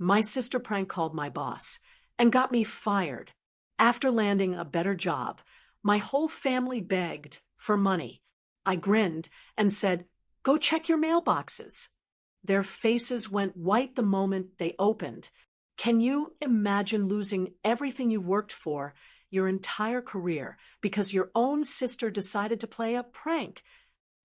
My sister prank called my boss and got me fired. After landing a better job, my whole family begged for money. I grinned and said, "Go check your mailboxes." Their faces went white the moment they opened. Can you imagine losing everything you've worked for your entire career because your own sister decided to play a prank?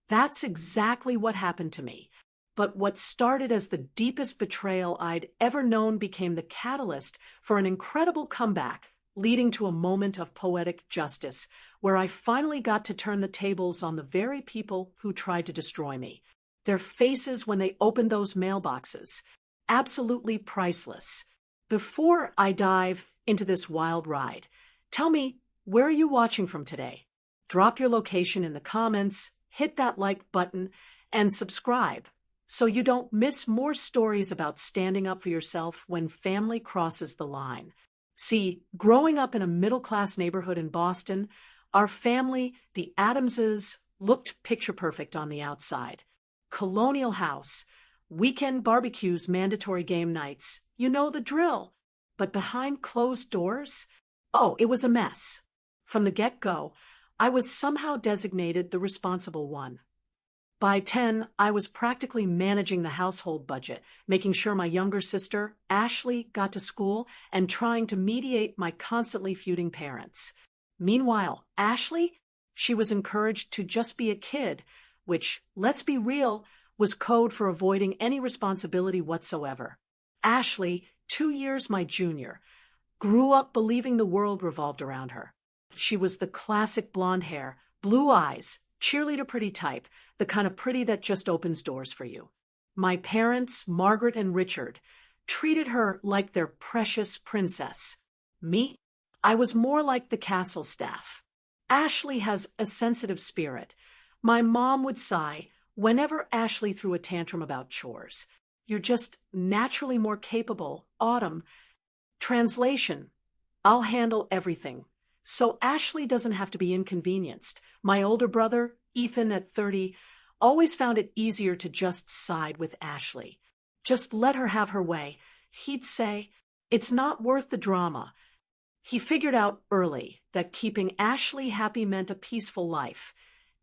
That's exactly what happened to me. But what started as the deepest betrayal I'd ever known became the catalyst for an incredible comeback, leading to a moment of poetic justice, where I finally got to turn the tables on the very people who tried to destroy me. Their faces when they opened those mailboxes, absolutely priceless. Before I dive into this wild ride, tell me, where are you watching from today? Drop your location in the comments, hit that like button, and subscribe so you don't miss more stories about standing up for yourself when family crosses the line. See, growing up in a middle-class neighborhood in Boston, our family, the Adamses, looked picture-perfect on the outside. Colonial house, weekend barbecues, mandatory game nights, you know the drill. But behind closed doors, oh, it was a mess. From the get-go, I was somehow designated the responsible one. By 10, I was practically managing the household budget, making sure my younger sister, Ashley, got to school, and trying to mediate my constantly feuding parents. Meanwhile, Ashley, she was encouraged to just be a kid, which, let's be real, was code for avoiding any responsibility whatsoever. Ashley, 2 years my junior, grew up believing the world revolved around her. She was the classic blonde hair, blue eyes, cheerleader pretty type, the kind of pretty that just opens doors for you. My parents, Margaret and Richard, treated her like their precious princess. Me? I was more like the castle staff. Ashley has a sensitive spirit. My mom would sigh whenever Ashley threw a tantrum about chores. You're just naturally more capable, Autumn. Translation: I'll handle everything. So Ashley doesn't have to be inconvenienced. My older brother, Ethan, at 30, always found it easier to just side with Ashley. Just let her have her way. He'd say, it's not worth the drama. He figured out early that keeping Ashley happy meant a peaceful life,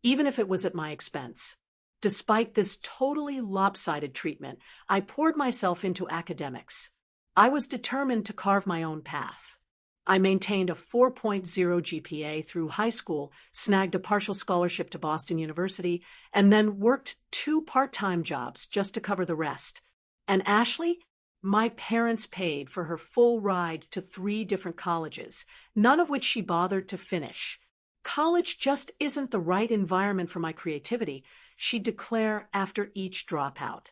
even if it was at my expense. Despite this totally lopsided treatment, I poured myself into academics. I was determined to carve my own path. I maintained a 4.0 GPA through high school, snagged a partial scholarship to Boston University, and then worked 2 part-time jobs just to cover the rest. And Ashley? My parents paid for her full ride to 3 different colleges, none of which she bothered to finish. College just isn't the right environment for my creativity, she'd declare after each dropout.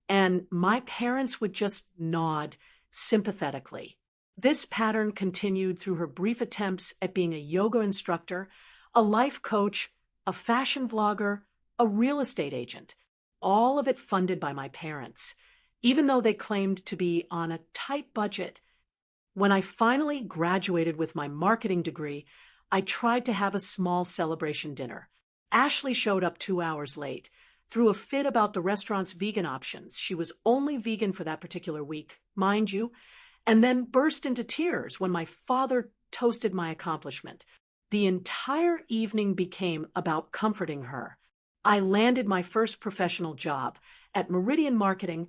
And my parents would just nod sympathetically. This pattern continued through her brief attempts at being a yoga instructor, a life coach, a fashion vlogger, a real estate agent, all of it funded by my parents, even though they claimed to be on a tight budget. When I finally graduated with my marketing degree, I tried to have a small celebration dinner. Ashley showed up 2 hours late, threw a fit about the restaurant's vegan options. She was only vegan for that particular week, mind you, and then burst into tears when my father toasted my accomplishment. The entire evening became about comforting her. I landed my first professional job at Meridian Marketing,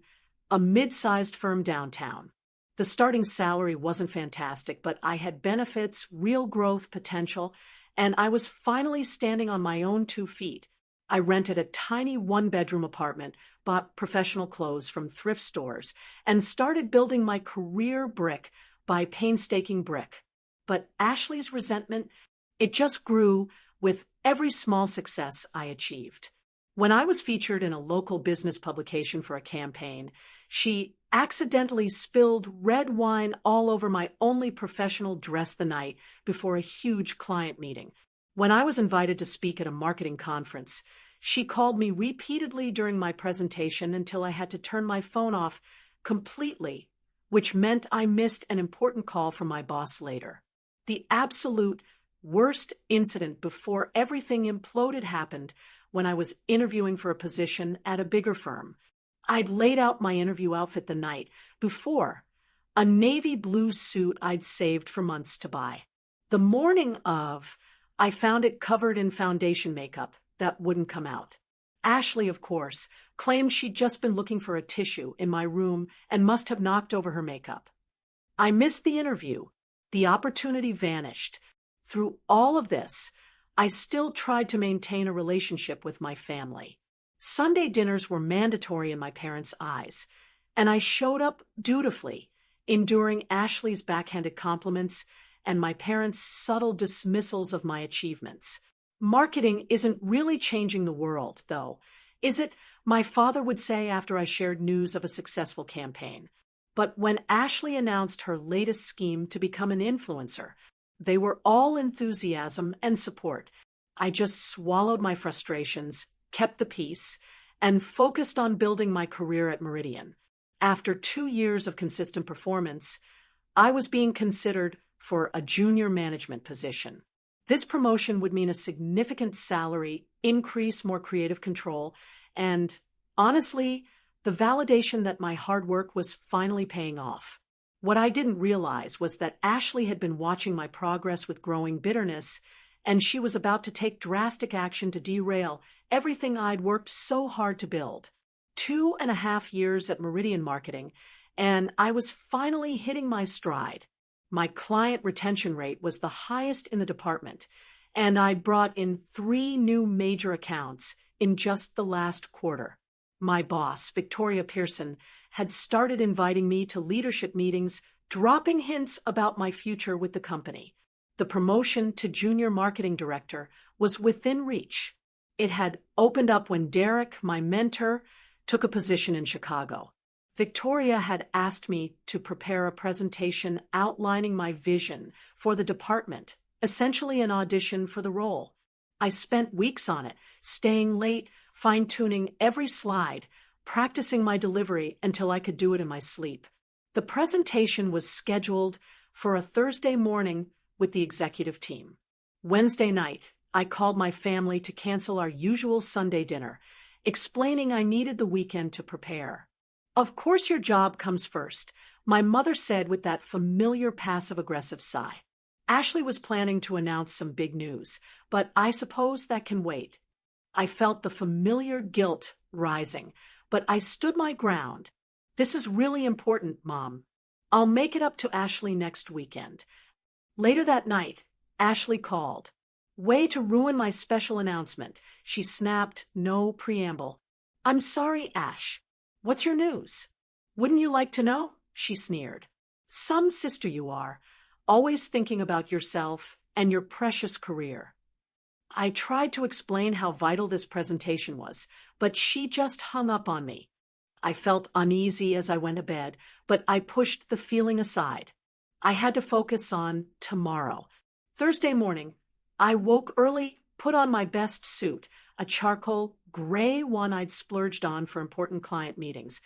a mid-sized firm downtown. The starting salary wasn't fantastic, but I had benefits, real growth potential, and I was finally standing on my own 2 feet. I rented a tiny 1-bedroom apartment, bought professional clothes from thrift stores, and started building my career brick by painstaking brick. But Ashley's resentment, it just grew with every small success I achieved. When I was featured in a local business publication for a campaign, she accidentally spilled red wine all over my only professional dress the night before a huge client meeting. When I was invited to speak at a marketing conference, she called me repeatedly during my presentation until I had to turn my phone off completely, which meant I missed an important call from my boss later. The absolute worst incident before everything imploded happened when I was interviewing for a position at a bigger firm. I'd laid out my interview outfit the night before. a navy blue suit I'd saved for months to buy. The morning of, I found it covered in foundation makeup that wouldn't come out. Ashley, of course, claimed she'd just been looking for a tissue in my room and must have knocked over her makeup. I missed the interview. The opportunity vanished. Through all of this, I still tried to maintain a relationship with my family. Sunday dinners were mandatory in my parents' eyes, and I showed up dutifully, enduring Ashley's backhanded compliments and my parents' subtle dismissals of my achievements. Marketing isn't really changing the world, though, is it? My father would say after I shared news of a successful campaign. But when Ashley announced her latest scheme to become an influencer, they were all enthusiasm and support. I just swallowed my frustrations, kept the peace, and focused on building my career at Meridian. After 2 years of consistent performance, I was being considered for a junior management position. This promotion would mean a significant salary increase, more creative control, and, honestly, the validation that my hard work was finally paying off. What I didn't realize was that Ashley had been watching my progress with growing bitterness, and she was about to take drastic action to derail everything I'd worked so hard to build. 2.5 years at Meridian Marketing, and I was finally hitting my stride. My client retention rate was the highest in the department, and I brought in 3 new major accounts in just the last quarter. My boss, Victoria Pearson, had started inviting me to leadership meetings, dropping hints about my future with the company. The promotion to junior marketing director was within reach. It had opened up when Derek, my mentor, took a position in Chicago. Victoria had asked me to prepare a presentation outlining my vision for the department, essentially an audition for the role. I spent weeks on it, staying late, fine-tuning every slide, practicing my delivery until I could do it in my sleep. The presentation was scheduled for a Thursday morning with the executive team. Wednesday night, I called my family to cancel our usual Sunday dinner, explaining I needed the weekend to prepare. "Of course your job comes first," my mother said with that familiar passive-aggressive sigh. Ashley was planning to announce some big news, but I suppose that can wait. I felt the familiar guilt rising, but I stood my ground. "This is really important, Mom. I'll make it up to Ashley next weekend." Later that night, Ashley called. "Way to ruin my special announcement," she snapped, no preamble. "I'm sorry, Ash. What's your news?" "Wouldn't you like to know?" she sneered. "Some sister you are, always thinking about yourself and your precious career." I tried to explain how vital this presentation was, but she just hung up on me. I felt uneasy as I went to bed, but I pushed the feeling aside. I had to focus on tomorrow. Thursday morning, I woke early, put on my best suit, a charcoal gray one I'd splurged on for important client meetings,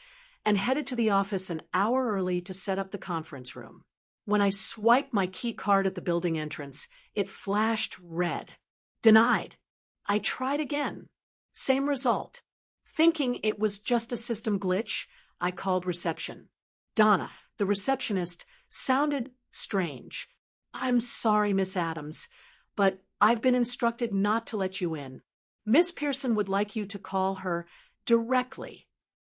and headed to the office an hour early to set up the conference room. When I swiped my key card at the building entrance, it flashed red. Denied. I tried again. Same result. Thinking it was just a system glitch, I called reception. Donna, the receptionist, sounded strange. "I'm sorry, Miss Adams, but I've been instructed not to let you in. Miss Pearson would like you to call her directly."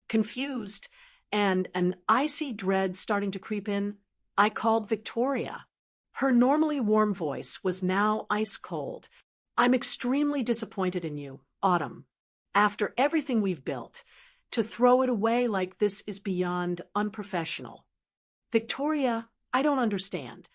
Confused and an icy dread starting to creep in, I called Victoria. Her normally warm voice was now ice cold. "I'm extremely disappointed in you, Autumn. After everything we've built, to throw it away like this is beyond unprofessional." "Victoria, I don't understand.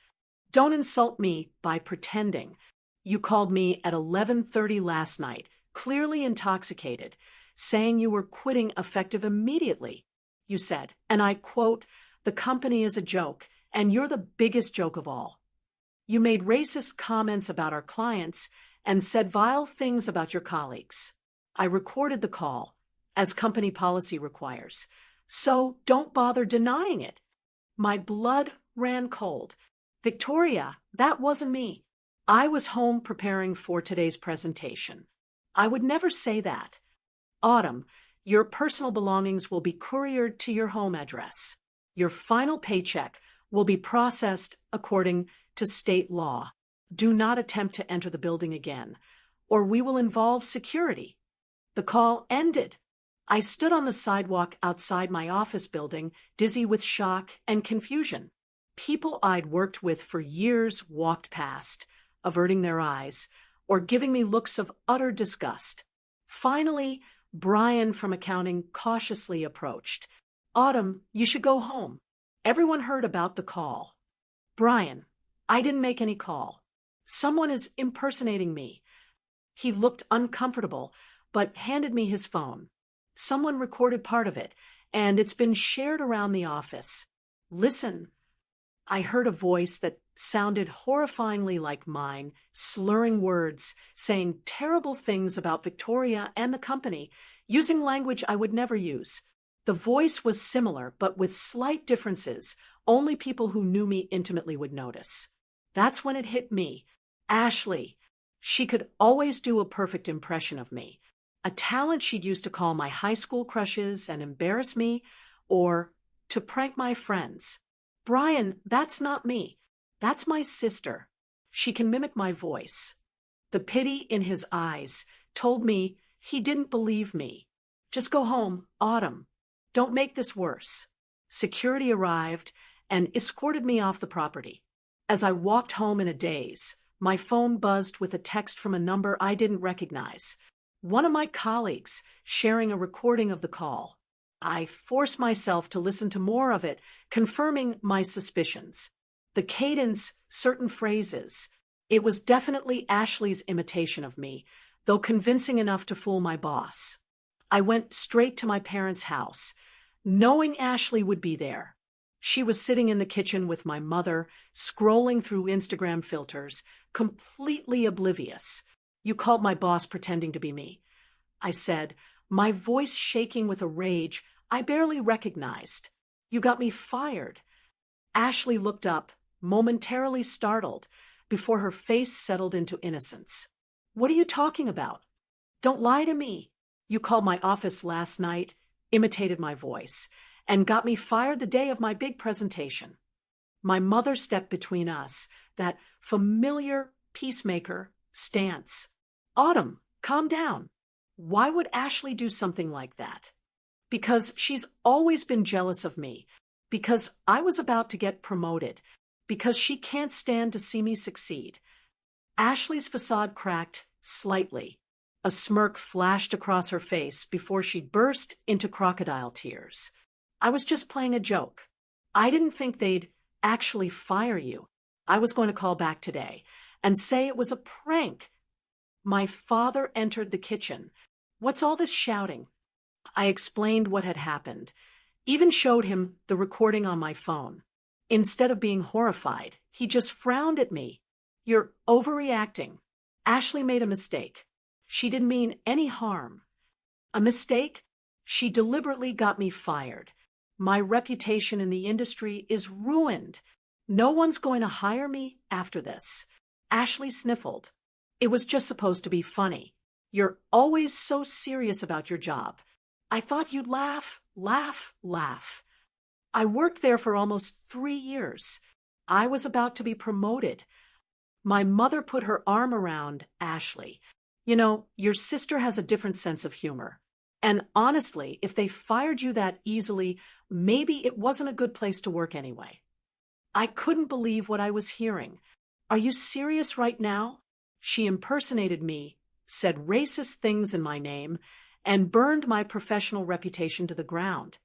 Don't insult me by pretending. You called me at 11:30 last night, clearly intoxicated, saying you were quitting effective immediately. You said, and I quote, 'The company is a joke, and you're the biggest joke of all.' You made racist comments about our clients and said vile things about your colleagues. I recorded the call, as company policy requires, so don't bother denying it." My blood ran cold. "Victoria, that wasn't me. I was home preparing for today's presentation. I would never say that. Autumn, your personal belongings will be couriered to your home address." Your final paycheck will be processed according to state law. Do not attempt to enter the building again, or we will involve security. The call ended. I stood on the sidewalk outside my office building, dizzy with shock and confusion. People I'd worked with for years walked past, averting their eyes, or giving me looks of utter disgust. Finally, Brian from accounting cautiously approached. Autumn, you should go home. Everyone heard about the call. Brian, I didn't make any call. Someone is impersonating me. He looked uncomfortable, but handed me his phone. Someone recorded part of it, and it's been shared around the office. Listen. I heard a voice that sounded horrifyingly like mine, slurring words, saying terrible things about Victoria and the company, using language I would never use. The voice was similar, but with slight differences. Only people who knew me intimately would notice. That's when it hit me. Ashley. She could always do a perfect impression of me. A talent she'd used to call my high school crushes and embarrass me, or to prank my friends. Brian, that's not me. That's my sister. She can mimic my voice. The pity in his eyes told me he didn't believe me. Just go home, Autumn. Don't make this worse. Security arrived and escorted me off the property. As I walked home in a daze, my phone buzzed with a text from a number I didn't recognize. One of my colleagues sharing a recording of the call. I forced myself to listen to more of it, confirming my suspicions. The cadence, certain phrases. It was definitely Ashley's imitation of me, though convincing enough to fool my boss. I went straight to my parents' house, knowing Ashley would be there. She was sitting in the kitchen with my mother, scrolling through Instagram filters, completely oblivious. You called my boss pretending to be me, I said, my voice shaking with a rage I barely recognized. You got me fired. Ashley looked up, momentarily startled, before her face settled into innocence. What are you talking about? Don't lie to me. You called my office last night, imitated my voice, and got me fired the day of my big presentation. My mother stepped between us, that familiar peacemaker stance. Autumn, calm down. Why would Ashley do something like that? Because she's always been jealous of me, because I was about to get promoted, because she can't stand to see me succeed. Ashley's facade cracked slightly. A smirk flashed across her face before she burst into crocodile tears. I was just playing a joke. I didn't think they'd actually fire you. I was going to call back today and say it was a prank. My father entered the kitchen. What's all this shouting? I explained what had happened, even showed him the recording on my phone. Instead of being horrified, he just frowned at me. You're overreacting. Ashley made a mistake. She didn't mean any harm. A mistake? She deliberately got me fired. My reputation in the industry is ruined. No one's going to hire me after this. Ashley sniffled. It was just supposed to be funny. You're always so serious about your job. I thought you'd laugh, laugh, laugh. I worked there for almost 3 years. I was about to be promoted. My mother put her arm around Ashley. You know, your sister has a different sense of humor. And honestly, if they fired you that easily, maybe it wasn't a good place to work anyway. I couldn't believe what I was hearing. Are you serious right now? She impersonated me, said racist things in my name, and burned my professional reputation to the ground.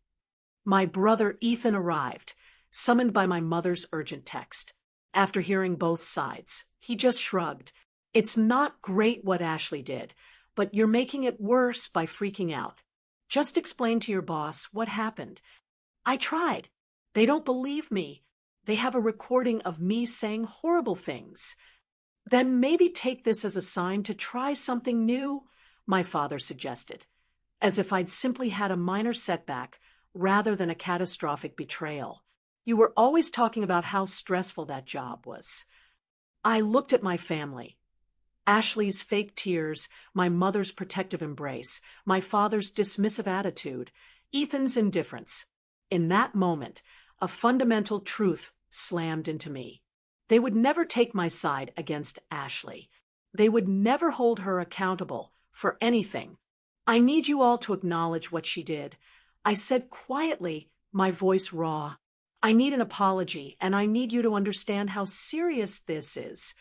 My brother Ethan arrived, summoned by my mother's urgent text. After hearing both sides, he just shrugged. It's not great what Ashley did, but you're making it worse by freaking out. Just explain to your boss what happened. I tried. They don't believe me. They have a recording of me saying horrible things. Then maybe take this as a sign to try something new, my father suggested, as if I'd simply had a minor setback rather than a catastrophic betrayal. You were always talking about how stressful that job was. I looked at my family. Ashley's fake tears, my mother's protective embrace, my father's dismissive attitude, Ethan's indifference. In that moment, a fundamental truth slammed into me. They would never take my side against Ashley. They would never hold her accountable for anything. I need you all to acknowledge what she did. I said quietly, my voice raw. I need an apology, and I need you to understand how serious this is.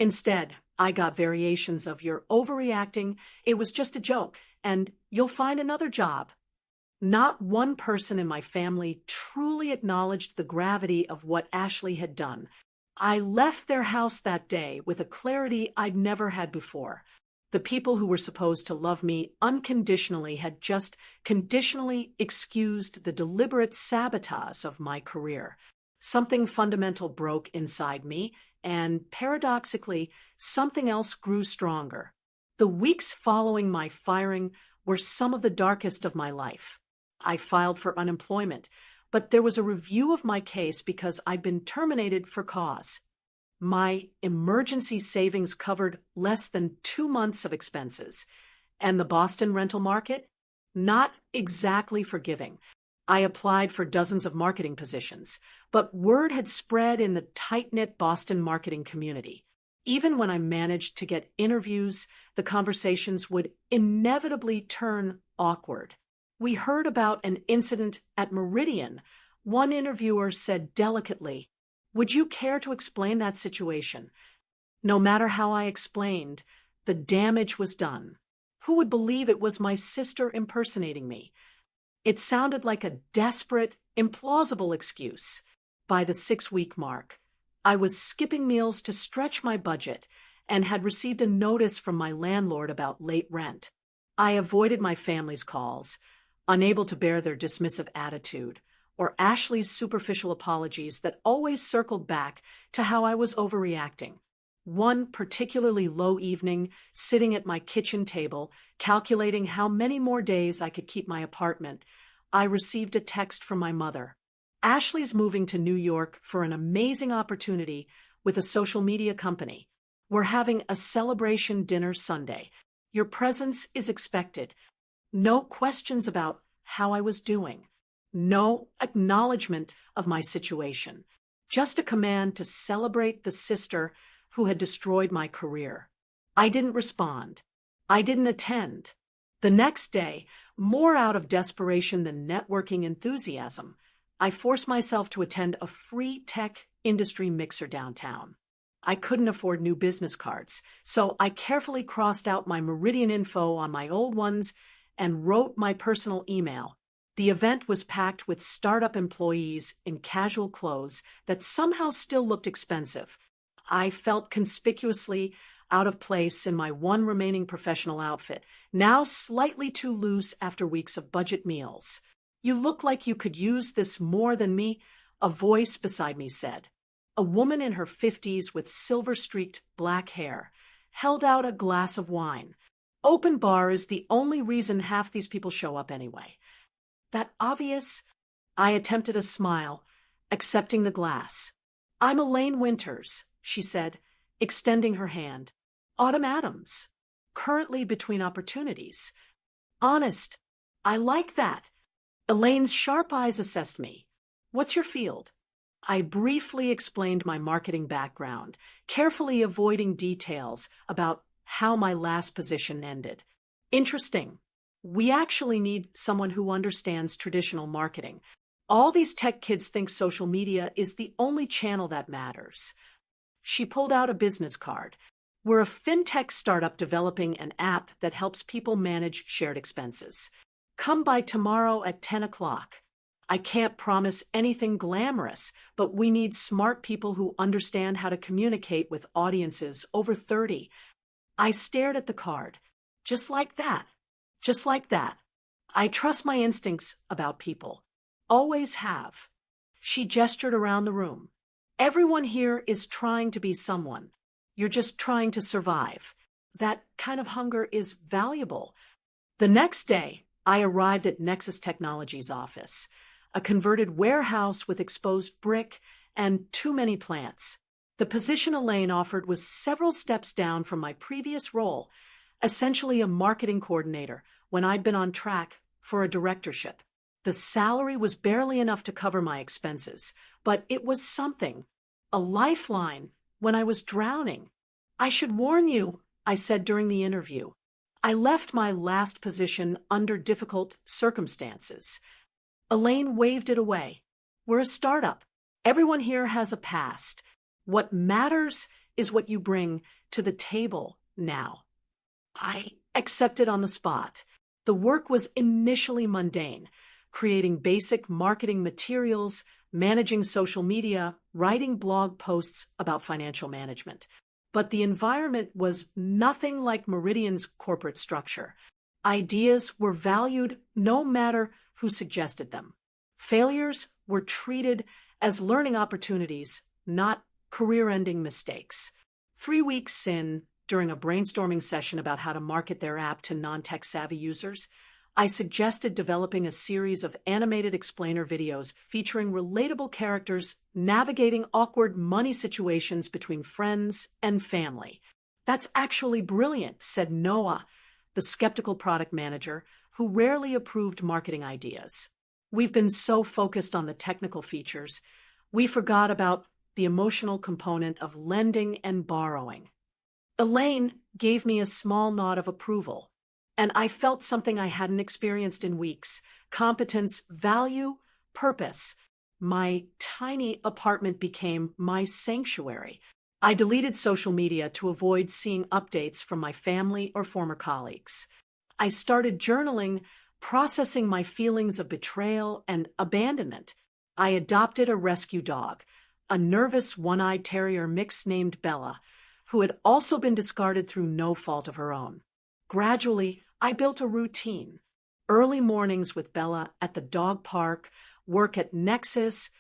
Instead, I got variations of "you're overreacting, it was just a joke, and you'll find another job." Not one person in my family truly acknowledged the gravity of what Ashley had done. I left their house that day with a clarity I'd never had before. The people who were supposed to love me unconditionally had just conditionally excused the deliberate sabotage of my career. Something fundamental broke inside me, and paradoxically, something else grew stronger. The weeks following my firing were some of the darkest of my life. I filed for unemployment, but there was a review of my case because I'd been terminated for cause. My emergency savings covered less than 2 months of expenses, and the Boston rental market? Not exactly forgiving. I applied for dozens of marketing positions, but word had spread in the tight-knit Boston marketing community. Even when I managed to get interviews, the conversations would inevitably turn awkward. We heard about an incident at Meridian. One interviewer said delicately, "Would you care to explain that situation?" No matter how I explained, the damage was done. Who would believe it was my sister impersonating me? It sounded like a desperate, implausible excuse. By the 6-week mark, I was skipping meals to stretch my budget and had received a notice from my landlord about late rent. I avoided my family's calls, unable to bear their dismissive attitude, or Ashley's superficial apologies that always circled back to how I was overreacting. One particularly low evening, sitting at my kitchen table, calculating how many more days I could keep my apartment, I received a text from my mother. "Ashley's moving to New York for an amazing opportunity with a social media company. We're having a celebration dinner Sunday. Your presence is expected." No questions about how I was doing. No acknowledgement of my situation. Just a command to celebrate the sister who had destroyed my career. I didn't respond. I didn't attend. The next day, more out of desperation than networking enthusiasm, I forced myself to attend a free tech industry mixer downtown. I couldn't afford new business cards, so I carefully crossed out my Meridian info on my old ones and wrote my personal email. The event was packed with startup employees in casual clothes that somehow still looked expensive. I felt conspicuously out of place in my one remaining professional outfit, now slightly too loose after weeks of budget meals. "You look like you could use this more than me," a voice beside me said. A woman in her 50s with silver-streaked black hair held out a glass of wine. "Open bar is the only reason half these people show up anyway." That obvious? I attempted a smile, accepting the glass. "I'm Elaine Winters," she said, extending her hand. "Autumn Adams. Currently between opportunities." Honest. I like that. Elaine's sharp eyes assessed me. "What's your field?" I briefly explained my marketing background, carefully avoiding details about how my last position ended. "Interesting. We actually need someone who understands traditional marketing. All these tech kids think social media is the only channel that matters." She pulled out a business card. "We're a fintech startup developing an app that helps people manage shared expenses. Come by tomorrow at 10 o'clock. I can't promise anything glamorous, but we need smart people who understand how to communicate with audiences over 30. I stared at the card. Just like that. Just like that. I trust my instincts about people. Always have. She gestured around the room. "Everyone here is trying to be someone. You're just trying to survive. That kind of hunger is valuable." The next day, I arrived at Nexus Technologies' office, a converted warehouse with exposed brick and too many plants. The position Elaine offered was several steps down from my previous role, essentially a marketing coordinator, when I'd been on track for a directorship. The salary was barely enough to cover my expenses, but it was something. A lifeline when I was drowning. "I should warn you," I said during the interview. I left my last position under difficult circumstances. Elaine waved it away. "We're a startup. Everyone here has a past. What matters is what you bring to the table now." I accepted on the spot. The work was initially mundane, creating basic marketing materials, managing social media, writing blog posts about financial management. But the environment was nothing like Meridian's corporate structure. Ideas were valued no matter who suggested them. Failures were treated as learning opportunities, not career-ending mistakes. 3 weeks in, during a brainstorming session about how to market their app to non-tech-savvy users, I suggested developing a series of animated explainer videos featuring relatable characters navigating awkward money situations between friends and family. "That's actually brilliant," said Noah, the skeptical product manager, who rarely approved marketing ideas. "We've been so focused on the technical features, we forgot about the emotional component of lending and borrowing." Elaine gave me a small nod of approval, and I felt something I hadn't experienced in weeks: competence, value, purpose. My tiny apartment became my sanctuary. I deleted social media to avoid seeing updates from my family or former colleagues. I started journaling, processing my feelings of betrayal and abandonment. I adopted a rescue dog, a nervous one-eyed terrier mix named Bella, who had also been discarded through no fault of her own. Gradually, I built a routine: early mornings with Bella at the dog park, work at Nexus,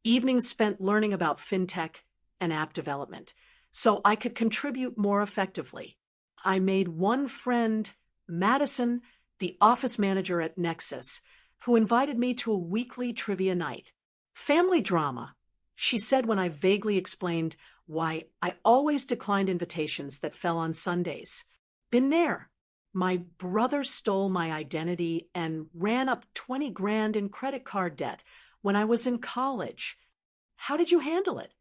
evenings spent learning about fintech and app development, so I could contribute more effectively. I made one friend, Madison, the office manager at Nexus, who invited me to a weekly trivia night. "Family drama," she said when I vaguely explained why I always declined invitations that fell on Sundays. "Been there. My brother stole my identity and ran up 20 grand in credit card debt when I was in college. How did you handle it?"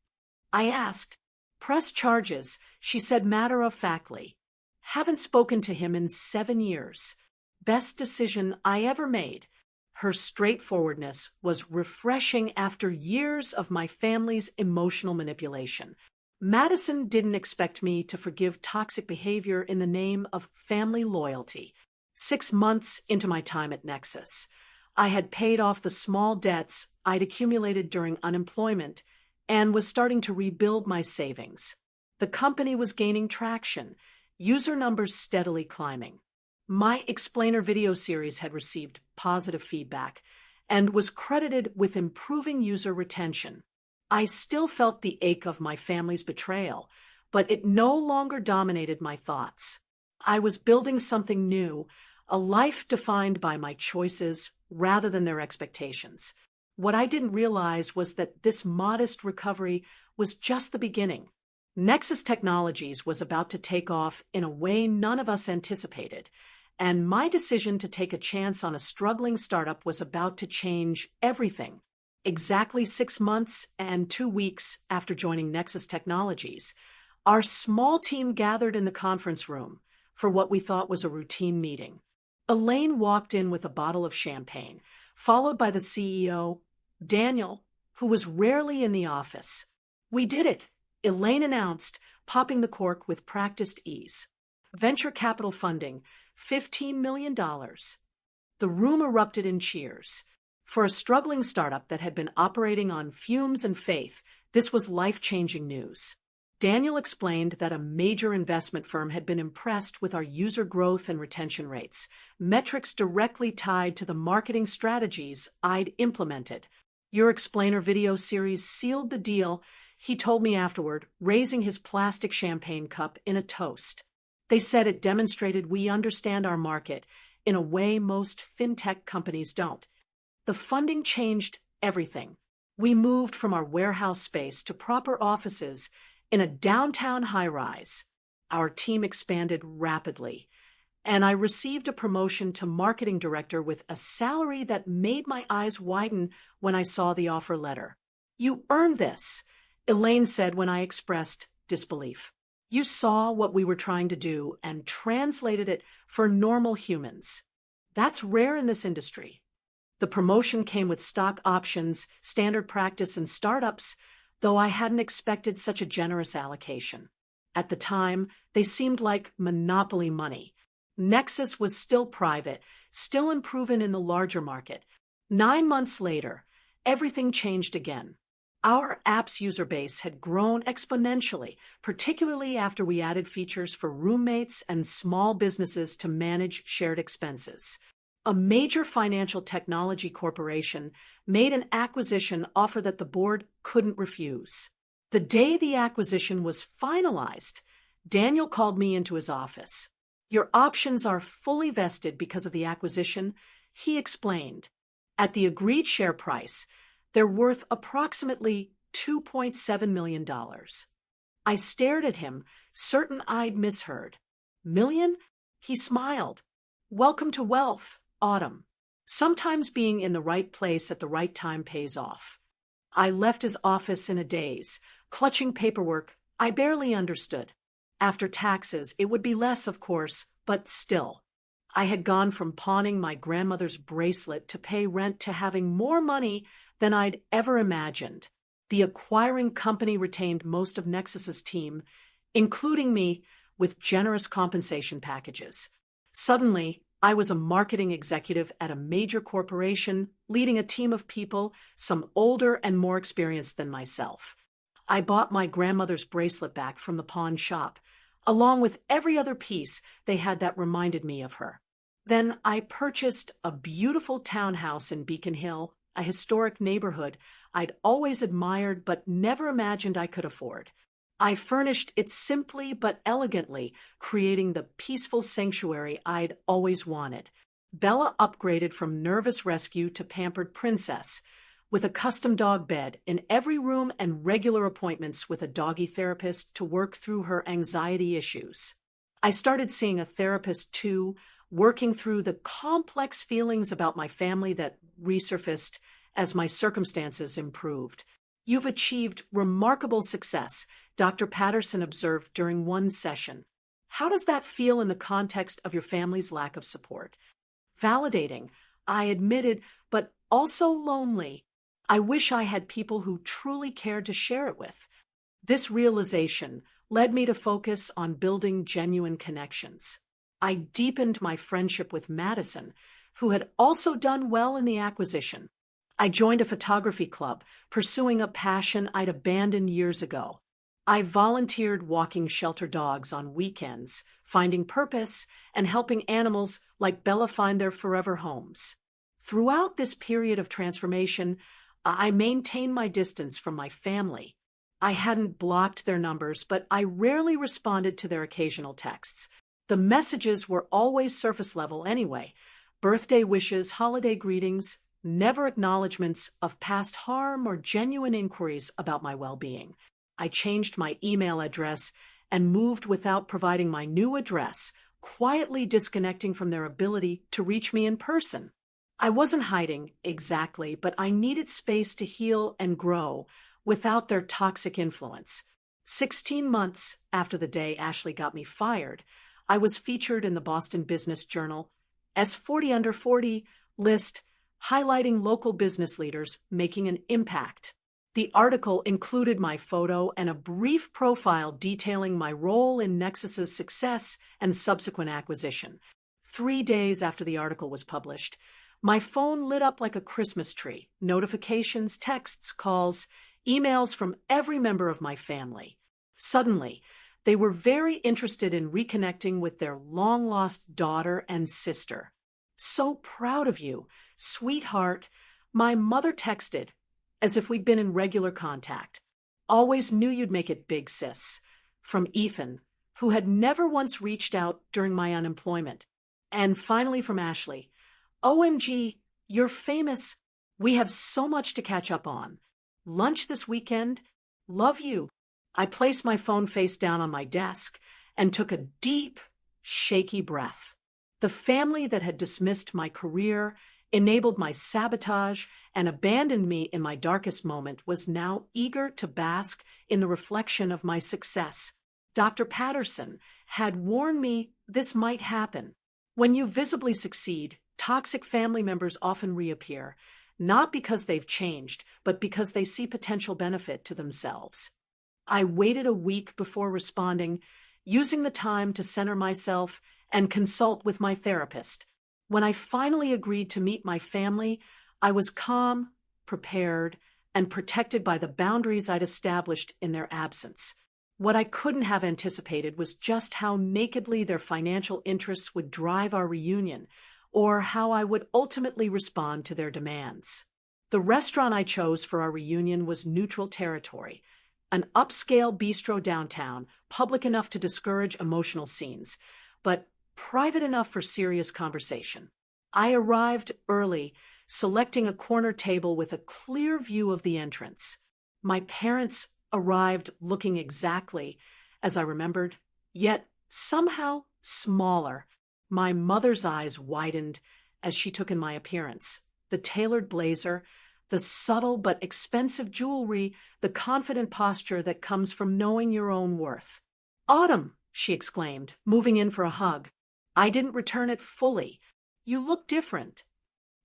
I asked. "Press charges," she said matter-of-factly. "Haven't spoken to him in 7 years. Best decision I ever made." Her straightforwardness was refreshing after years of my family's emotional manipulation. Madison didn't expect me to forgive toxic behavior in the name of family loyalty. 6 months into my time at Nexus, I had paid off the small debts I'd accumulated during unemployment and was starting to rebuild my savings. The company was gaining traction, user numbers steadily climbing. My explainer video series had received positive feedback and was credited with improving user retention. I still felt the ache of my family's betrayal, but it no longer dominated my thoughts. I was building something new, a life defined by my choices rather than their expectations. What I didn't realize was that this modest recovery was just the beginning. Nexus Technologies was about to take off in a way none of us anticipated, and my decision to take a chance on a struggling startup was about to change everything. Exactly 6 months and 2 weeks after joining Nexus Technologies, our small team gathered in the conference room for what we thought was a routine meeting. Elaine walked in with a bottle of champagne, followed by the CEO, Daniel, who was rarely in the office. "We did it," Elaine announced, popping the cork with practiced ease. "Venture capital funding, $15 million. The room erupted in cheers. For a struggling startup that had been operating on fumes and faith, this was life-changing news. Daniel explained that a major investment firm had been impressed with our user growth and retention rates, metrics directly tied to the marketing strategies I'd implemented. "Your explainer video series sealed the deal," he told me afterward, raising his plastic champagne cup in a toast. "They said it demonstrated we understand our market in a way most fintech companies don't." The funding changed everything. We moved from our warehouse space to proper offices in a downtown high-rise. Our team expanded rapidly. and I received a promotion to marketing director with a salary that made my eyes widen when I saw the offer letter. "You earned this," Elaine said when I expressed disbelief. "You saw what we were trying to do and translated it for normal humans. That's rare in this industry." The promotion came with stock options, standard practice, and startups, though I hadn't expected such a generous allocation. At the time, they seemed like monopoly money. Nexus was still private, still unproven in the larger market. 9 months later, everything changed again. Our app's user base had grown exponentially, particularly after we added features for roommates and small businesses to manage shared expenses. A major financial technology corporation made an acquisition offer that the board couldn't refuse. The day the acquisition was finalized, Daniel called me into his office. "Your options are fully vested because of the acquisition," he explained. "At the agreed share price, they're worth approximately $2.7 million. I stared at him, certain I'd misheard. "Million?" He smiled. "Welcome to wealth, Autumn. Sometimes being in the right place at the right time pays off." I left his office in a daze, clutching paperwork I barely understood. After taxes, it would be less, of course, but still. I had gone from pawning my grandmother's bracelet to pay rent to having more money than I'd ever imagined. The acquiring company retained most of Nexus's team, including me, with generous compensation packages. Suddenly, I was a marketing executive at a major corporation, leading a team of people, some older and more experienced than myself. I bought my grandmother's bracelet back from the pawn shop, along with every other piece they had that reminded me of her. Then I purchased a beautiful townhouse in Beacon Hill, a historic neighborhood I'd always admired but never imagined I could afford. I furnished it simply but elegantly, creating the peaceful sanctuary I'd always wanted. Bella upgraded from nervous rescue to pampered princess, with a custom dog bed in every room and regular appointments with a doggy therapist to work through her anxiety issues. I started seeing a therapist too, working through the complex feelings about my family that resurfaced as my circumstances improved. "You've achieved remarkable success," Dr. Patterson observed during one session. "How does that feel in the context of your family's lack of support?" "Validating," I admitted, "but also lonely. I wish I had people who truly cared to share it with." This realization led me to focus on building genuine connections. I deepened my friendship with Madison, who had also done well in the acquisition. I joined a photography club, pursuing a passion I'd abandoned years ago. I volunteered walking shelter dogs on weekends, finding purpose and helping animals like Bella find their forever homes. Throughout this period of transformation, I maintained my distance from my family. I hadn't blocked their numbers, but I rarely responded to their occasional texts. The messages were always surface level anyway. Birthday wishes, holiday greetings, never acknowledgments of past harm or genuine inquiries about my well-being. I changed my email address and moved without providing my new address, quietly disconnecting from their ability to reach me in person. I wasn't hiding, exactly, but I needed space to heal and grow without their toxic influence. 16 months after the day Ashley got me fired, I was featured in the Boston Business Journal as 40 Under 40 list, highlighting local business leaders making an impact. The article included my photo and a brief profile detailing my role in Nexus's success and subsequent acquisition. 3 days after the article was published, my phone lit up like a Christmas tree. Notifications, texts, calls, emails from every member of my family. Suddenly, they were very interested in reconnecting with their long-lost daughter and sister. "So proud of you, sweetheart," my mother texted, as if we'd been in regular contact. "Always knew you'd make it big, sis." From Ethan, who had never once reached out during my unemployment. And finally from Ashley, "OMG, you're famous. We have so much to catch up on. Lunch this weekend? Love you." I placed my phone face down on my desk and took a deep, shaky breath. The family that had dismissed my career, enabled my sabotage, and abandoned me in my darkest moment was now eager to bask in the reflection of my success. Dr. Patterson had warned me this might happen. When you visibly succeed, toxic family members often reappear, not because they've changed, but because they see potential benefit to themselves. I waited a week before responding, using the time to center myself and consult with my therapist. When I finally agreed to meet my family, I was calm, prepared, and protected by the boundaries I'd established in their absence. What I couldn't have anticipated was just how nakedly their financial interests would drive our reunion, or how I would ultimately respond to their demands. The restaurant I chose for our reunion was neutral territory, an upscale bistro downtown, public enough to discourage emotional scenes, but private enough for serious conversation. I arrived early, selecting a corner table with a clear view of the entrance. My parents arrived looking exactly as I remembered, yet somehow smaller. My mother's eyes widened as she took in my appearance. The tailored blazer, the subtle but expensive jewelry, the confident posture that comes from knowing your own worth. "Autumn," she exclaimed, moving in for a hug. I didn't return it fully. "You look different."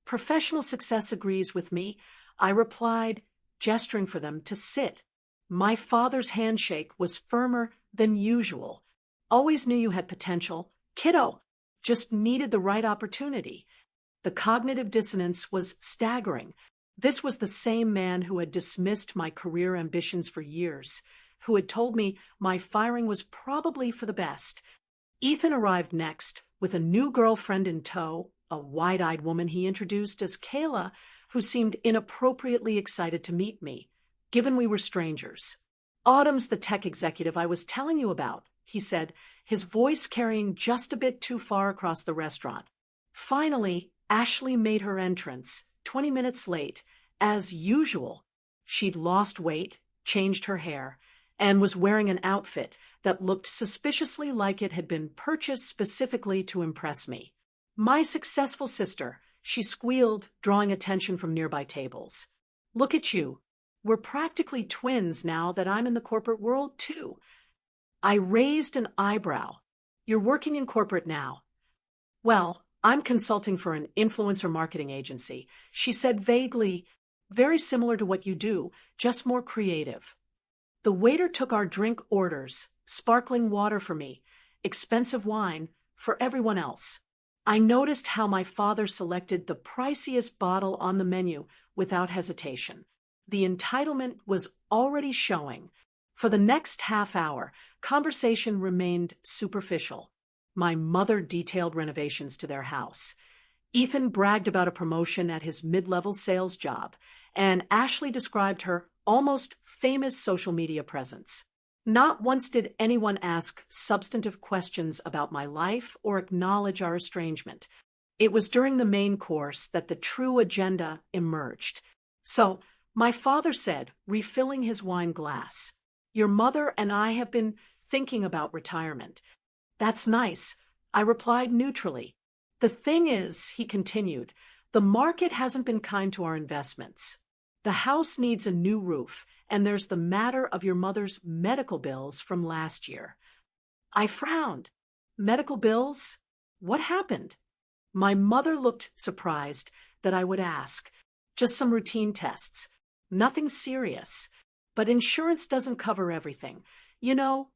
"Professional success agrees with me," I replied, gesturing for them to sit. My father's handshake was firmer than usual. "Always knew you had potential. Kiddo, just needed the right opportunity." The cognitive dissonance was staggering. This was the same man who had dismissed my career ambitions for years, who had told me my firing was probably for the best. Ethan arrived next, with a new girlfriend in tow, a wide-eyed woman he introduced as Kayla, who seemed inappropriately excited to meet me, given we were strangers. "Autumn's the tech executive I was telling you about," he said, his voice carrying just a bit too far across the restaurant. Finally, Ashley made her entrance, 20 minutes late, as usual. She'd lost weight, changed her hair, and was wearing an outfit that looked suspiciously like it had been purchased specifically to impress me. "My successful sister," she squealed, drawing attention from nearby tables. "Look at you. We're practically twins now that I'm in the corporate world, too." I raised an eyebrow. "You're working in corporate now." "Well, I'm consulting for an influencer marketing agency," she said vaguely, "very similar to what you do, just more creative." The waiter took our drink orders, sparkling water for me, expensive wine for everyone else. I noticed how my father selected the priciest bottle on the menu without hesitation. The entitlement was already showing. For the next half hour, conversation remained superficial. My mother detailed renovations to their house. Ethan bragged about a promotion at his mid-level sales job, and Ashley described her almost famous social media presence. Not once did anyone ask substantive questions about my life or acknowledge our estrangement. It was during the main course that the true agenda emerged. "So, my father said, refilling his wine glass, your mother and I have been thinking about retirement." "That's nice," I replied neutrally. "The thing is," he continued, "the market hasn't been kind to our investments. The house needs a new roof, and there's the matter of your mother's medical bills from last year." I frowned. "Medical bills? What happened?" My mother looked surprised that I would ask. "Just some routine tests. Nothing serious. But insurance doesn't cover everything. You know,"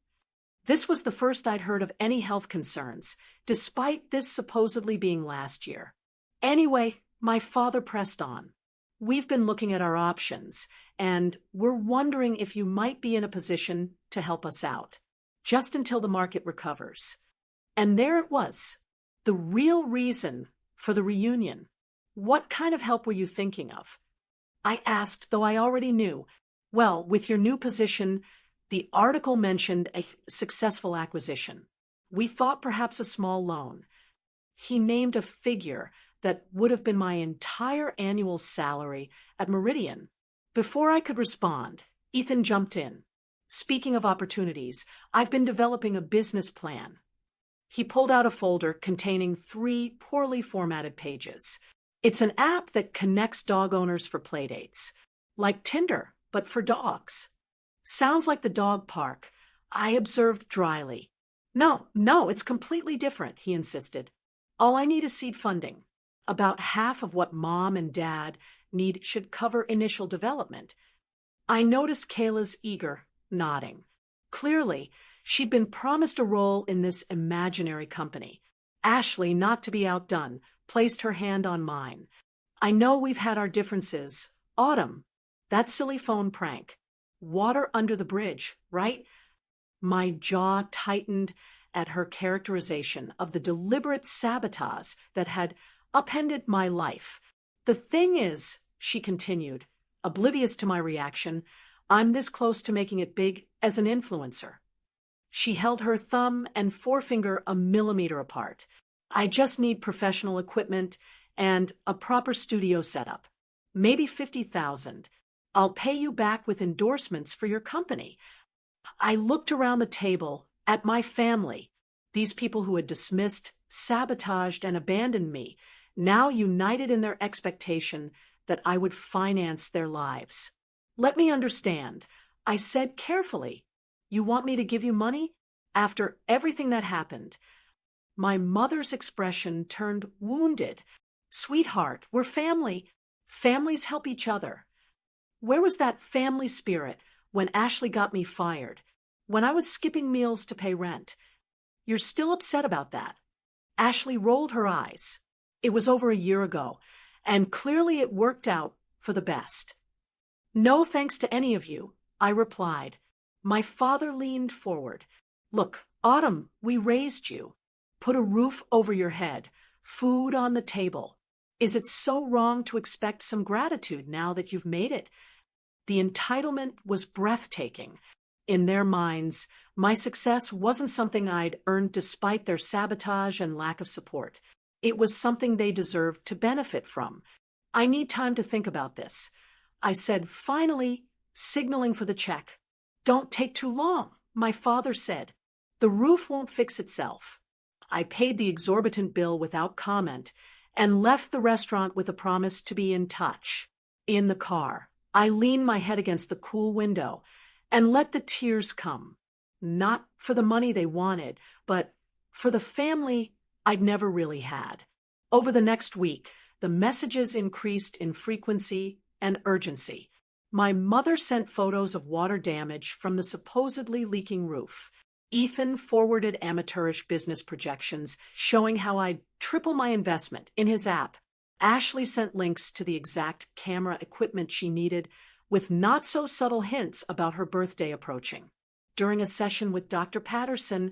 this was the first I'd heard of any health concerns, despite this supposedly being last year. Anyway, my father pressed on. "We've been looking at our options, and we're wondering if you might be in a position to help us out, just until the market recovers." And there it was, the real reason for the reunion. "What kind of help were you thinking of?" I asked, though I already knew. "Well, with your new position, the article mentioned a successful acquisition. We thought perhaps a small loan." He named a figure that would have been my entire annual salary at Meridian. Before I could respond, Ethan jumped in. "Speaking of opportunities, I've been developing a business plan." He pulled out a folder containing 3 poorly formatted pages. It's an app that connects dog owners for playdates. Like Tinder, but for dogs. Sounds like the dog park, I observed dryly. No, it's completely different, he insisted. All I need is seed funding. About half of what Mom and Dad need should cover initial development. I noticed Kayla's eager nodding. Clearly, she'd been promised a role in this imaginary company. Ashley, not to be outdone, placed her hand on mine. I know we've had our differences. Autumn. That silly phone prank. Water under the bridge, right? My jaw tightened at her characterization of the deliberate sabotage that had upended my life. The thing is, she continued, oblivious to my reaction, I'm this close to making it big as an influencer. She held her thumb and forefinger a millimeter apart. I just need professional equipment and a proper studio setup. Maybe 50,000. I'll pay you back with endorsements for your company. I looked around the table at my family, these people who had dismissed, sabotaged, and abandoned me, now united in their expectation that I would finance their lives. Let me understand, I said carefully. You want me to give you money? After everything that happened. My mother's expression turned wounded. Sweetheart, we're family. Families help each other. Where was that family spirit when Ashley got me fired? When I was skipping meals to pay rent? You're still upset about that? Ashley rolled her eyes. It was over a year ago, and clearly it worked out for the best. No thanks to any of you, I replied. My father leaned forward. Look, Autumn, we raised you. Put a roof over your head, food on the table. Is it so wrong to expect some gratitude now that you've made it? The entitlement was breathtaking. In their minds, my success wasn't something I'd earned despite their sabotage and lack of support. It was something they deserved to benefit from. I need time to think about this, I said finally, signaling for the check. Don't take too long, my father said. The roof won't fix itself. I paid the exorbitant bill without comment and left the restaurant with a promise to be in touch. In the car, I leaned my head against the cool window and let the tears come. Not for the money they wanted, but for the family I'd never really had. Over the next week, the messages increased in frequency and urgency. My mother sent photos of water damage from the supposedly leaking roof. Ethan forwarded amateurish business projections showing how I'd triple my investment in his app. Ashley sent links to the exact camera equipment she needed, with not-so-subtle hints about her birthday approaching. During a session with Dr. Patterson,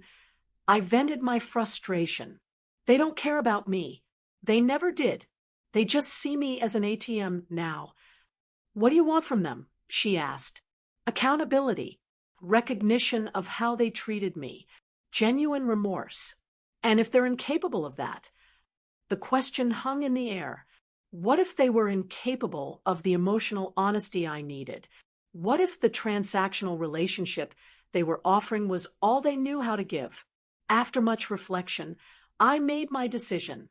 I vented my frustration. They don't care about me. They never did. They just see me as an ATM now. What do you want from them? She asked. Accountability, recognition of how they treated me, genuine remorse. And if they're incapable of that? The question hung in the air. What if they were incapable of the emotional honesty I needed? What if the transactional relationship they were offering was all they knew how to give? After much reflection, I made my decision.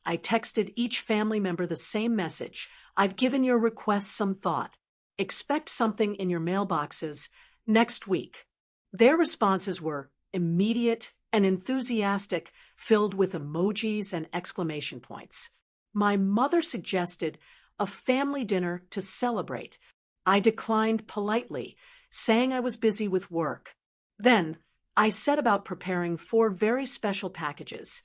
I texted each family member the same message. I've given your request some thought. Expect something in your mailboxes next week. Their responses were immediate and enthusiastic, filled with emojis and exclamation points. My mother suggested a family dinner to celebrate. I declined politely, saying I was busy with work. Then I set about preparing 4 very special packages,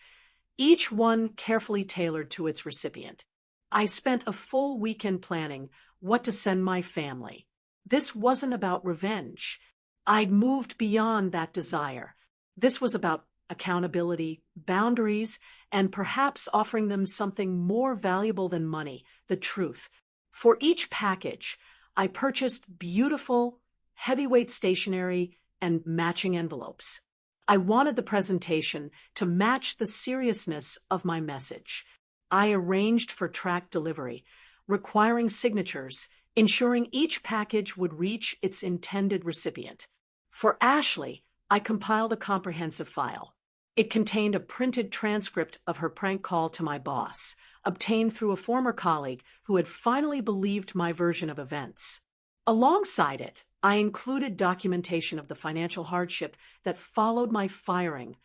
each one carefully tailored to its recipient. I spent a full weekend planning what to send my family. This wasn't about revenge. I'd moved beyond that desire. This was about accountability, boundaries, and perhaps offering them something more valuable than money, the truth. For each package, I purchased beautiful, heavyweight stationery and matching envelopes. I wanted the presentation to match the seriousness of my message. I arranged for tracked delivery, requiring signatures, ensuring each package would reach its intended recipient. For Ashley, I compiled a comprehensive file. It contained a printed transcript of her prank call to my boss, obtained through a former colleague who had finally believed my version of events. Alongside it, I included documentation of the financial hardship that followed my firing: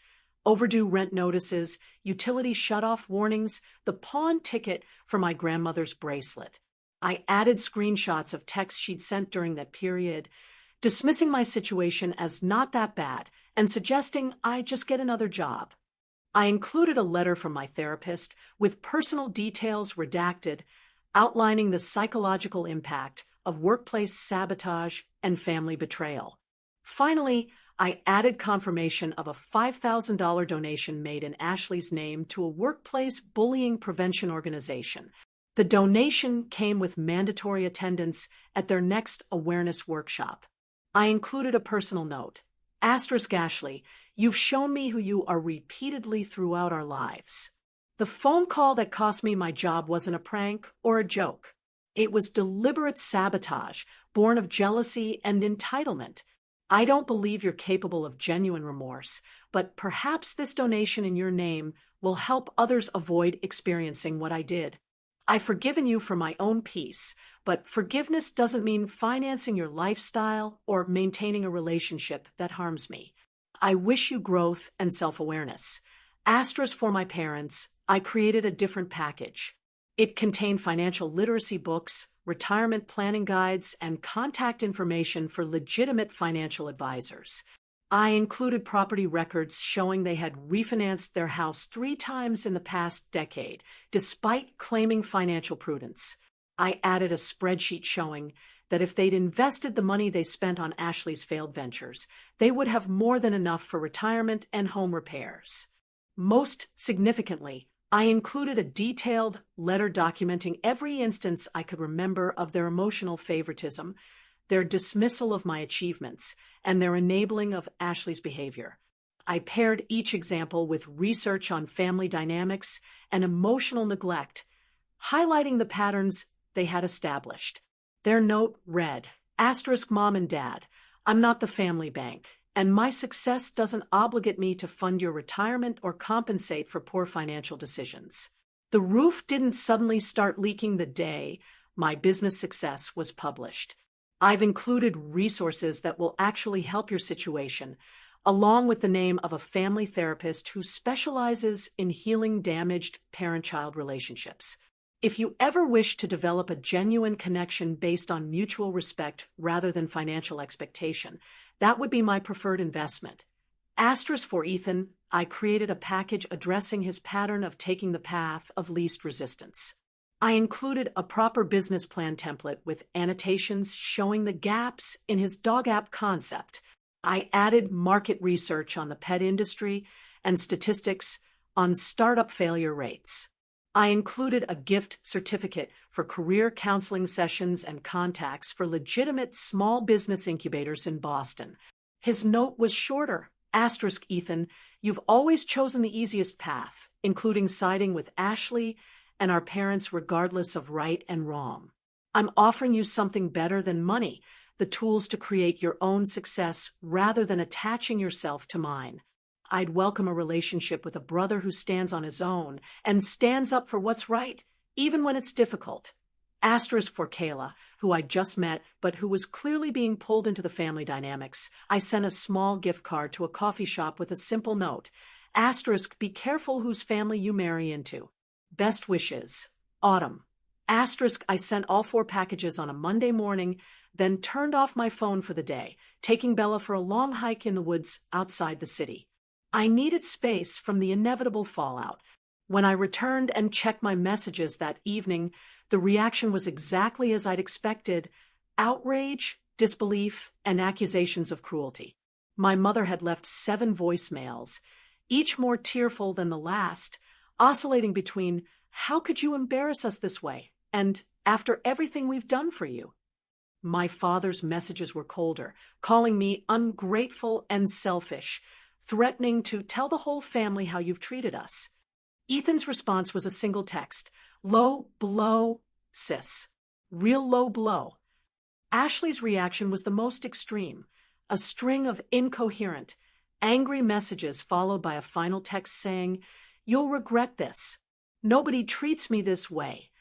overdue rent notices, utility shutoff warnings, the pawn ticket for my grandmother's bracelet. I added screenshots of texts she'd sent during that period, dismissing my situation as not that bad and suggesting I just get another job. I included a letter from my therapist with personal details redacted, outlining the psychological impact of workplace sabotage and family betrayal. Finally, I added confirmation of a $5,000 donation made in Ashley's name to a workplace bullying prevention organization. The donation came with mandatory attendance at their next awareness workshop. I included a personal note. Ashley, you've shown me who you are repeatedly throughout our lives. The phone call that cost me my job wasn't a prank or a joke. It was deliberate sabotage, born of jealousy and entitlement. I don't believe you're capable of genuine remorse, but perhaps this donation in your name will help others avoid experiencing what I did. I've forgiven you for my own peace, but forgiveness doesn't mean financing your lifestyle or maintaining a relationship that harms me. I wish you growth and self-awareness. For my parents, I created a different package. It contained financial literacy books, retirement planning guides, and contact information for legitimate financial advisors. I included property records showing they had refinanced their house 3 times in the past decade, despite claiming financial prudence. I added a spreadsheet showing that if they'd invested the money they spent on Ashley's failed ventures, they would have more than enough for retirement and home repairs. Most significantly, I included a detailed letter documenting every instance I could remember of their emotional favoritism, their dismissal of my achievements, and their enabling of Ashley's behavior. I paired each example with research on family dynamics and emotional neglect, highlighting the patterns they had established. Their note read, Mom and Dad, I'm not the family bank, and my success doesn't obligate me to fund your retirement or compensate for poor financial decisions. The roof didn't suddenly start leaking the day my business success was published. I've included resources that will actually help your situation, along with the name of a family therapist who specializes in healing damaged parent-child relationships. If you ever wish to develop a genuine connection based on mutual respect rather than financial expectation, that would be my preferred investment. For Ethan, I created a package addressing his pattern of taking the path of least resistance. I included a proper business plan template with annotations showing the gaps in his dog app concept. I added market research on the pet industry and statistics on startup failure rates. I included a gift certificate for career counseling sessions and contacts for legitimate small business incubators in Boston. His note was shorter. Ethan, you've always chosen the easiest path, including siding with Ashley and our parents regardless of right and wrong. I'm offering you something better than money, the tools to create your own success rather than attaching yourself to mine. I'd welcome a relationship with a brother who stands on his own and stands up for what's right, even when it's difficult. For Kayla, who I just met but who was clearly being pulled into the family dynamics, I sent a small gift card to a coffee shop with a simple note. Be careful whose family you marry into. Best wishes. Autumn. I sent all 4 packages on a Monday morning, then turned off my phone for the day, taking Bella for a long hike in the woods outside the city. I needed space from the inevitable fallout. When I returned and checked my messages that evening, the reaction was exactly as I'd expected: outrage, disbelief, and accusations of cruelty. My mother had left 7 voicemails, each more tearful than the last, oscillating between, "How could you embarrass us this way?" and "After everything we've done for you." My father's messages were colder, calling me ungrateful and selfish, threatening to tell the whole family how you've treated us. Ethan's response was a single text: "Low blow, sis. Real low blow." Ashley's reaction was the most extreme: a string of incoherent, Angry messages followed by a final text saying, "You'll regret this. Nobody treats me this way."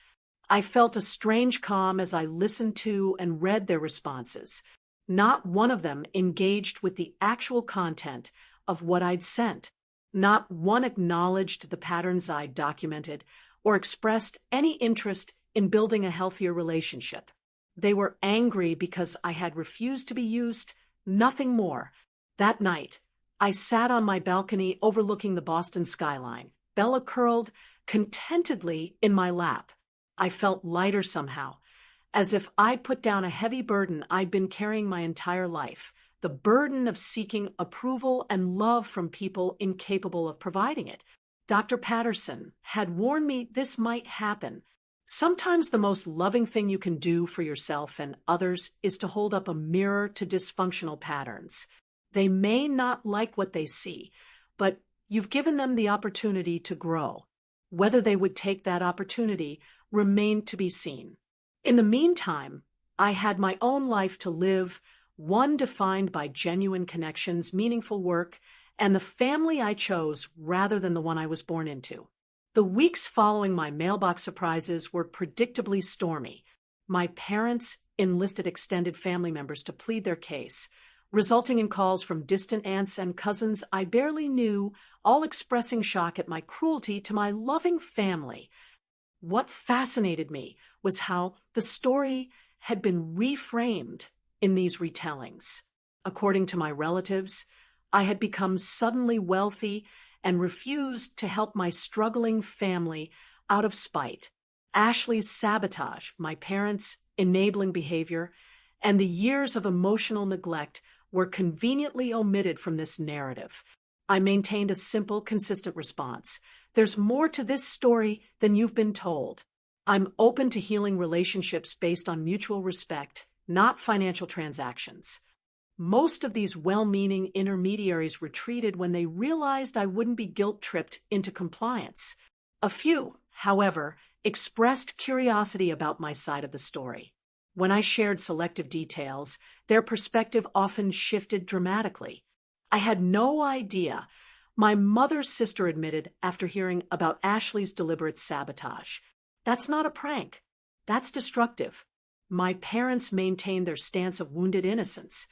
I felt a strange calm as I listened to and read their responses. Not one of them engaged with the actual content of what I'd sent. Not one acknowledged the patterns I'd documented or expressed any interest in building a healthier relationship. They were angry because I had refused to be used, nothing more. That night, I sat on my balcony overlooking the Boston skyline, Bella curled contentedly in my lap. I felt lighter somehow, as if I'd put down a heavy burden I'd been carrying my entire life, the burden of seeking approval and love from people incapable of providing it. Dr. Patterson had warned me this might happen. Sometimes the most loving thing you can do for yourself and others is to hold up a mirror to dysfunctional patterns. They may not like what they see, but you've given them the opportunity to grow. Whether they would take that opportunity remained to be seen. In the meantime, I had my own life to live, one defined by genuine connections, meaningful work, and the family I chose rather than the one I was born into. The weeks following my mailbox surprises were predictably stormy. My parents enlisted extended family members to plead their case, resulting in calls from distant aunts and cousins I barely knew, all expressing shock at my cruelty to my loving family. What fascinated me was how the story had been reframed in these retellings. According to my relatives, I had become suddenly wealthy and refused to help my struggling family out of spite. Ashley's sabotage, my parents' enabling behavior, and the years of emotional neglect were conveniently omitted from this narrative. I maintained a simple, consistent response. There's more to this story than you've been told. I'm open to healing relationships based on mutual respect, not financial transactions. Most of these well-meaning intermediaries retreated when they realized I wouldn't be guilt-tripped into compliance. A few, however, expressed curiosity about my side of the story. When I shared selective details, their perspective often shifted dramatically. I had no idea. My mother's sister admitted after hearing about Ashley's deliberate sabotage. That's not a prank. That's destructive. My parents maintained their stance of wounded innocence,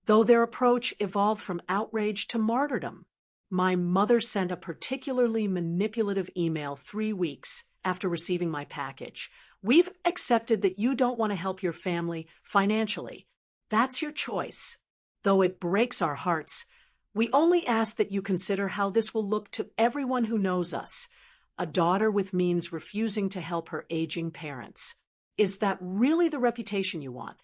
though their approach evolved from outrage to martyrdom. My mother sent a particularly manipulative email 3 weeks after receiving my package. "We've accepted that you don't want to help your family financially. That's your choice. Though it breaks our hearts, we only ask that you consider how this will look to everyone who knows us. A daughter with means refusing to help her aging parents. Is that really the reputation you want?"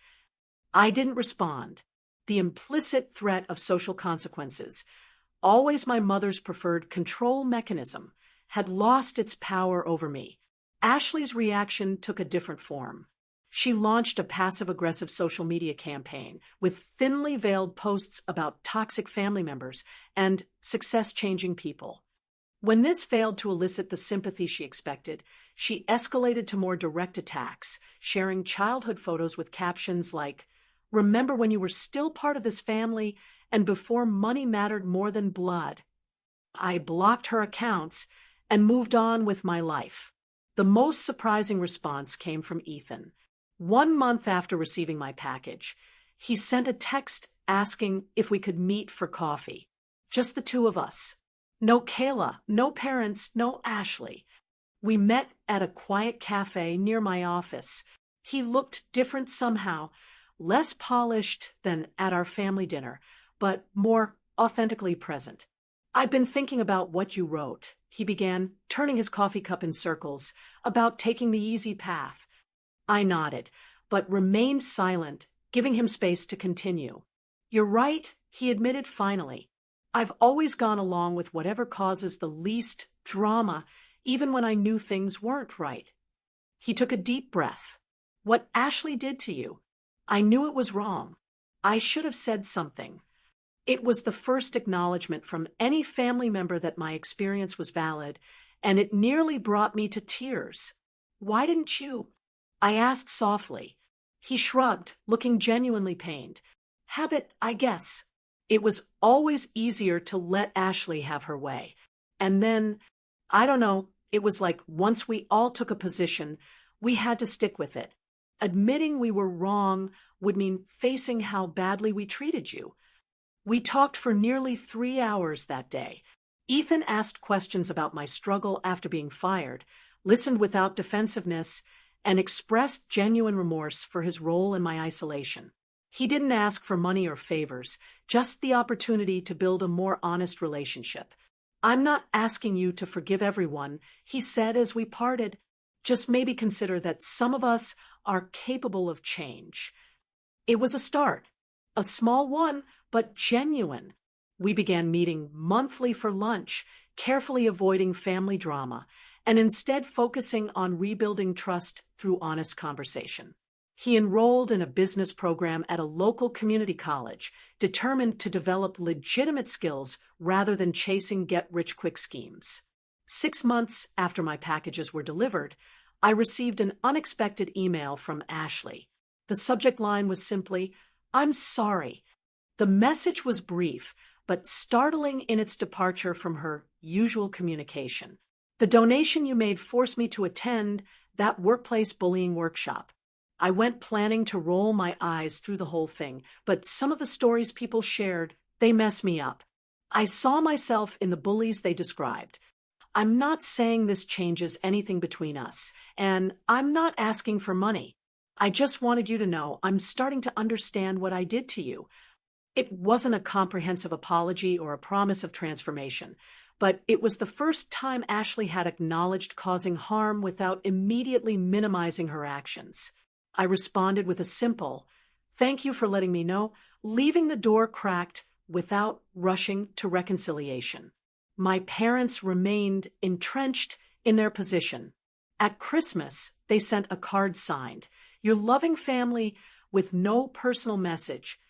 I didn't respond. The implicit threat of social consequences, always my mother's preferred control mechanism, had lost its power over me. Ashley's reaction took a different form. She launched a passive-aggressive social media campaign with thinly veiled posts about toxic family members and success-changing people. When this failed to elicit the sympathy she expected, she escalated to more direct attacks, sharing childhood photos with captions like, "Remember when you were still part of this family and before money mattered more than blood." I blocked her accounts and moved on with my life. The most surprising response came from Ethan. 1 month after receiving my package, he sent a text asking if we could meet for coffee. Just the two of us. No Kayla, no parents, no Ashley. We met at a quiet cafe near my office. He looked different somehow, less polished than at our family dinner, but more authentically present. "I've been thinking about what you wrote," he began, turning his coffee cup in circles, "about taking the easy path." I nodded, but remained silent, giving him space to continue. "You're right," he admitted finally. "I've always gone along with whatever causes the least drama, even when I knew things weren't right." He took a deep breath. "What Ashley did to you, I knew it was wrong. I should have said something." It was the first acknowledgement from any family member that my experience was valid, and it nearly brought me to tears. "Why didn't you?" I asked softly. He shrugged, looking genuinely pained. "Habit, I guess. It was always easier to let Ashley have her way. And then, I don't know, it was like once we all took a position, we had to stick with it. Admitting we were wrong would mean facing how badly we treated you. We talked for nearly 3 hours that day. Ethan asked questions about my struggle after being fired, listened without defensiveness, and expressed genuine remorse for his role in my isolation. He didn't ask for money or favors, just the opportunity to build a more honest relationship. "I'm not asking you to forgive everyone," he said as we parted. "Just maybe consider that some of us are capable of change." It was a start, a small one, but genuine. We began meeting monthly for lunch, carefully avoiding family drama, and instead focusing on rebuilding trust through honest conversation. He enrolled in a business program at a local community college, determined to develop legitimate skills rather than chasing get-rich-quick schemes. 6 months after my packages were delivered, I received an unexpected email from Ashley. The subject line was simply, "I'm sorry." The message was brief, but startling in its departure from her usual communication. "The donation you made forced me to attend that workplace bullying workshop." I went planning to roll my eyes through the whole thing, but some of the stories people shared, they messed me up. I saw myself in the bullies they described. I'm not saying this changes anything between us, and I'm not asking for money. I just wanted you to know I'm starting to understand what I did to you. It wasn't a comprehensive apology or a promise of transformation, but it was the first time Ashley had acknowledged causing harm without immediately minimizing her actions. I responded with a simple, "Thank you for letting me know," leaving the door cracked without rushing to reconciliation. My parents remained entrenched in their position. At Christmas, they sent a card signed, "Your loving family," with no personal message,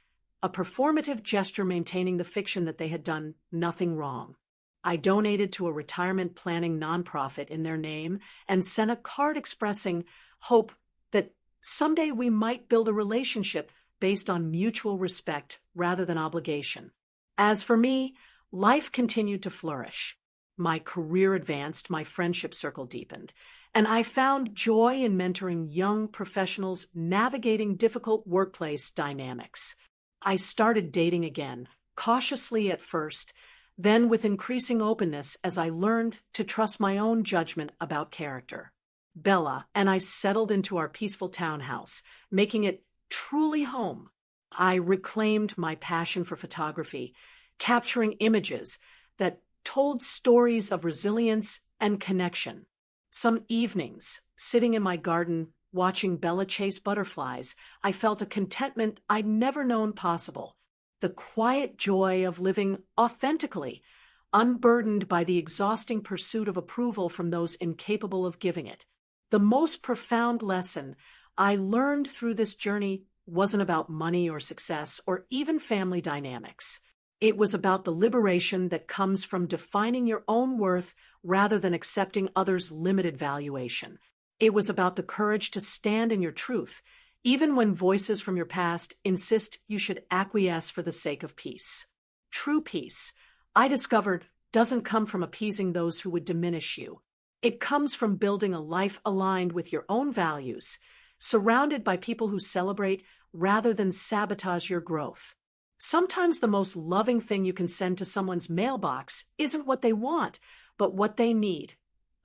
a performative gesture maintaining the fiction that they had done nothing wrong. I donated to a retirement planning nonprofit in their name and sent a card expressing hope that someday we might build a relationship based on mutual respect rather than obligation. As for me, life continued to flourish. My career advanced, my friendship circle deepened, and I found joy in mentoring young professionals navigating difficult workplace dynamics. I started dating again, cautiously at first, then with increasing openness as I learned to trust my own judgment about character. Bella and I settled into our peaceful townhouse, making it truly home. I reclaimed my passion for photography, capturing images that told stories of resilience and connection. Some evenings, sitting in my garden, watching Bella chase butterflies, I felt a contentment I'd never known possible. The quiet joy of living authentically, unburdened by the exhausting pursuit of approval from those incapable of giving it. The most profound lesson I learned through this journey wasn't about money or success or even family dynamics. It was about the liberation that comes from defining your own worth rather than accepting others' limited valuation. It was about the courage to stand in your truth, even when voices from your past insist you should acquiesce for the sake of peace. True peace, I discovered, doesn't come from appeasing those who would diminish you. It comes from building a life aligned with your own values, surrounded by people who celebrate rather than sabotage your growth. Sometimes the most loving thing you can send to someone's mailbox isn't what they want, but what they need.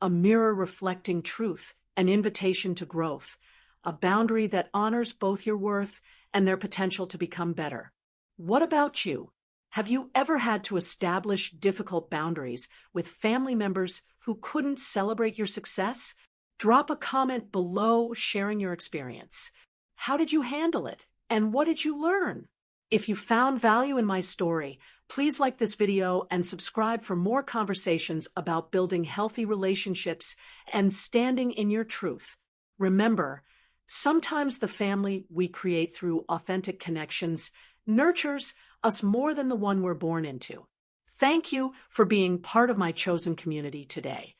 A mirror reflecting truth, an invitation to growth, a boundary that honors both your worth and their potential to become better. What about you? Have you ever had to establish difficult boundaries with family members who couldn't celebrate your success? Drop a comment below sharing your experience. How did you handle it? And what did you learn? If you found value in my story, please like this video and subscribe for more conversations about building healthy relationships and standing in your truth. Remember, sometimes the family we create through authentic connections nurtures us more than the one we're born into. Thank you for being part of my chosen community today.